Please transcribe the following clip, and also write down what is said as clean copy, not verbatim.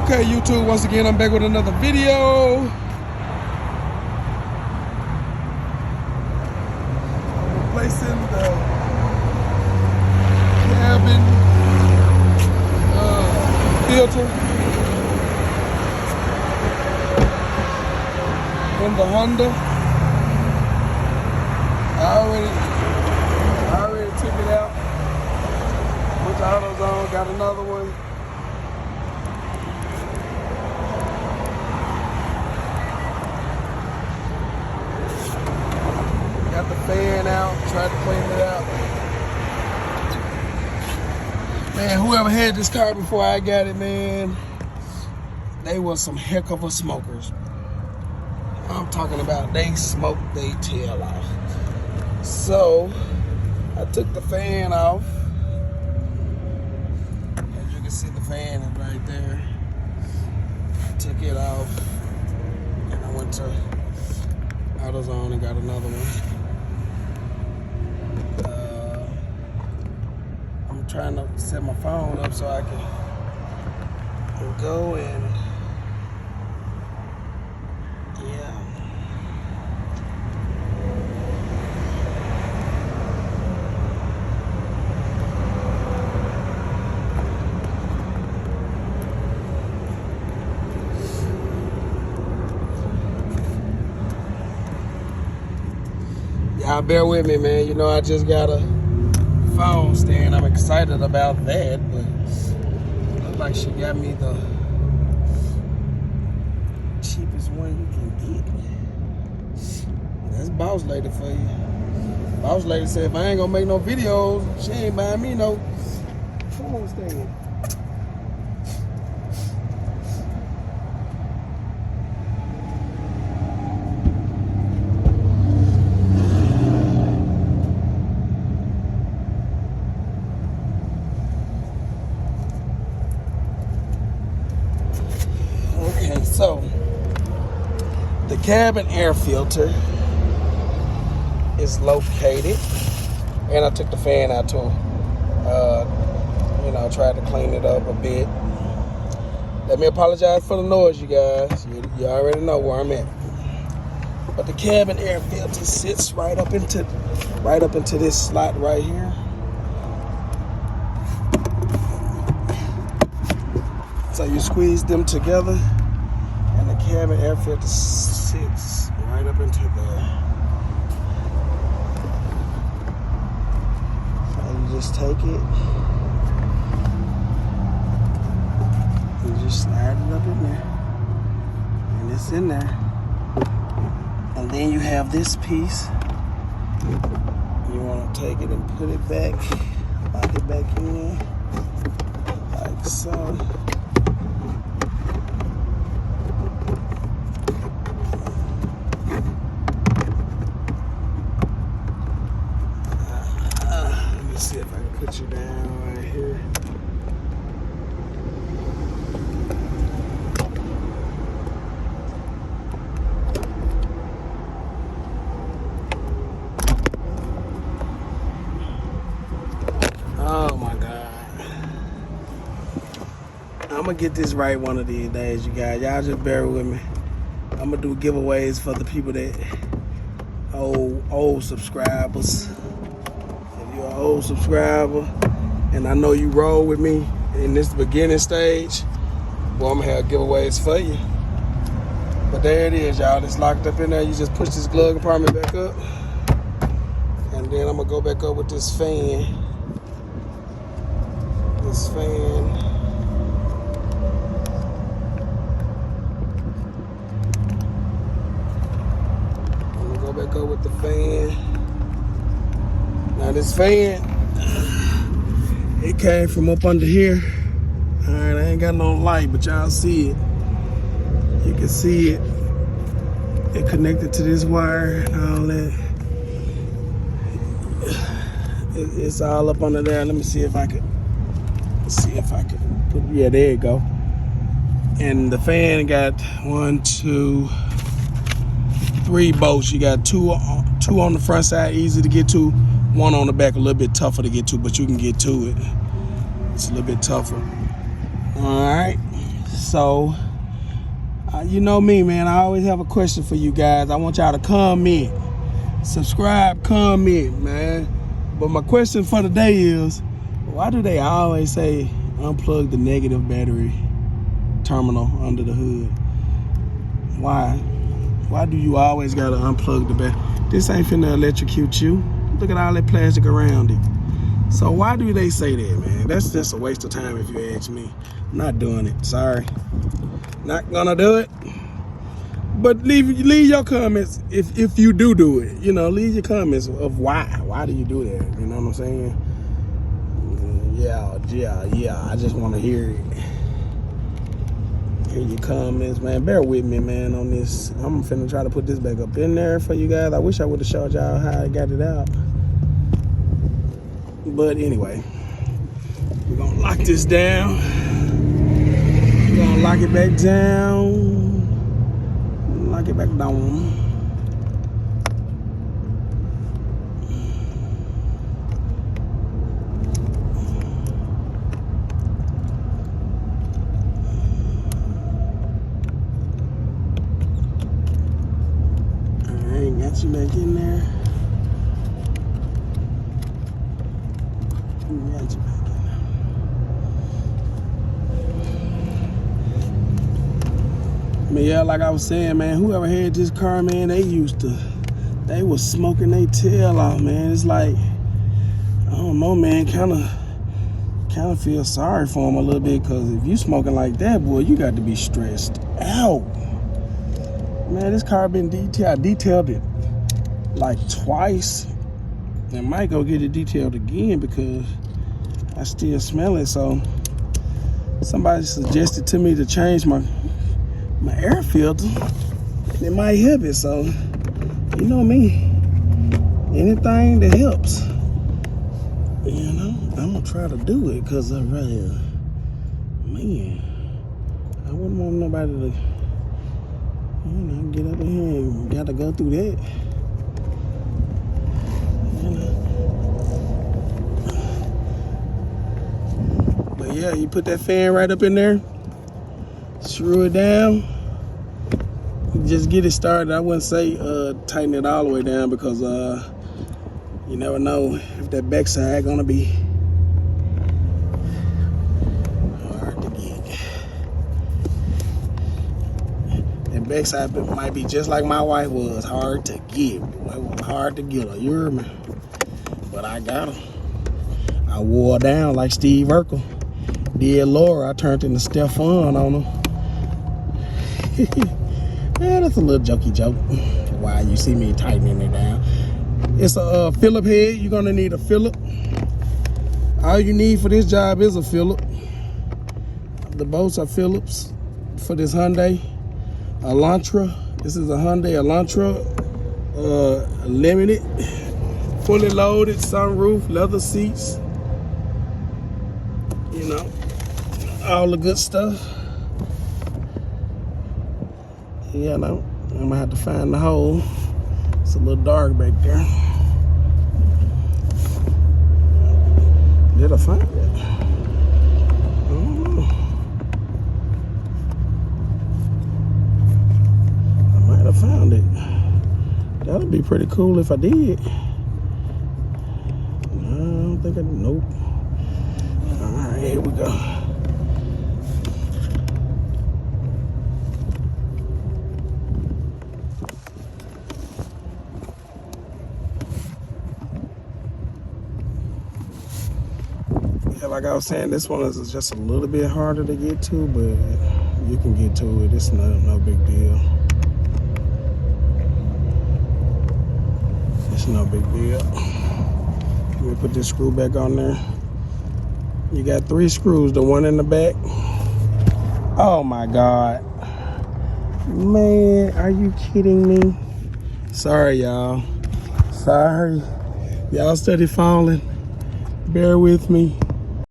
Okay, YouTube, once again, I'm back with another video. Replacing the cabin filter in the Honda. I already took it out. Put the autos on, got another one. Got the fan out, tried to clean it out. Man, whoever had this car before I got it, man, they was some heck of a smokers. I'm talking about they smoked their tail off. So, I took the fan off. As you can see, the fan is right there. I took it off, and I went to AutoZone and got another one. I'm trying to set my phone up so I can go and y'all bear with me, man. You know, I just got a phone stand. I'm excited about that, but it looks like she got me the cheapest one you can get. That's boss lady for you. Boss lady said if I ain't gonna make no videos, she ain't buying me no phone stand. So, the cabin air filter is located, and I took the fan out too. Tried to clean it up a bit. Let me apologize for the noise, you guys. You already know where I'm at. But the cabin air filter sits right up into this slot right here. So you squeeze them together. And the cabin air filter sits right up into there. So you just take it and just slide it up in there. And it's in there. And then you have this piece. You want to take it and put it back, lock it back in, like so. See if I can put you down right here. Oh my God. I'm gonna get this right one of these days, you guys. Y'all just bear with me. I'm gonna do giveaways for the people that old subscribers. You're an old subscriber, and I know you roll with me in this beginning stage. Well, I'm gonna have giveaways for you. But there it is, y'all. It's locked up in there. You just push this glove compartment back up, and then I'm gonna go back up with this fan. This fan. I'm gonna go back up with the fan. Now this fan, it came from up under here. All right, I ain't got no light, but y'all see it. You can see it. It connected to this wire and all that. It's all up under there. Let me see if I could. Yeah, there you go. And the fan got 1, 2, 3 bolts. You got two on the front side, easy to get to. One on the back, a little bit tougher to get to, but you can get to it. It's a little bit tougher. All right. So, you know me, man. I always have a question for you guys. I want y'all to comment, subscribe, comment, man. But my question for the day is, why do they always say unplug the negative battery terminal under the hood? Why? Why do you always gotta unplug the battery? This ain't finna electrocute you. Look at all that plastic around it. So why do they say that, man? That's just a waste of time if you ask me. I'm not doing it, sorry. Not gonna do it. But leave your comments if you do it. You know, leave your comments of why. Why do you do that? You know what I'm saying? Yeah. I just want to hear it. Hear your comments, man. Bear with me, man, on this. I'm finna try to put this back up in there for you guys. I wish I would have showed y'all how I got it out. But anyway, we're gonna lock this down. We're gonna lock it back down. Lock it back down. Alright, got you back in there. Got you back in there. But yeah, like I was saying, man, whoever had this car, man, they was smoking their tail off, man. It's like, I don't know, man, kind of feel sorry for them a little bit, because if you smoking like that, boy, you got to be stressed out. Man, this car been detailed. I detailed it like twice, and might go get it detailed again because I still smell it. So somebody suggested to me to change my air filter. It might help it. So you know me, anything that helps, you know, I'm gonna try to do it, because I really, man, I wouldn't want nobody to, you know, get up in here and gotta go through that. You know. But yeah, you put that fan right up in there, screw it down, just get it started. I wouldn't say tighten it all the way down, because you never know if that backside gonna be hard to get. That backside might be just like my wife was, hard to get. Hard to get her, you hear me? But I got her. I wore her down like Steve Urkel did Laura. I turned into Stefan on her. Yeah, that's a little jokey joke. Why you see me tightening it down. It's a Phillip head. You're gonna need a Phillip. All you need for this job is a Phillip. The bolts are Phillips for this Hyundai Elantra. This is a Hyundai Elantra limited, fully loaded, sunroof, leather seats. You know, all the good stuff. Yeah, no, I'm gonna have to find the hole. It's a little dark back there. Did I find it? I don't know. I might have found it. That would be pretty cool if I did. No, I don't think I did. Nope. All right, here we go. Yeah, like I was saying, this one is just a little bit harder to get to, but you can get to it. It's no big deal. It's no big deal. Let me put this screw back on there. You got 3 screws, the one in the back. Oh my God. Man, are you kidding me? Sorry, y'all. Sorry. Y'all steady falling. Bear with me.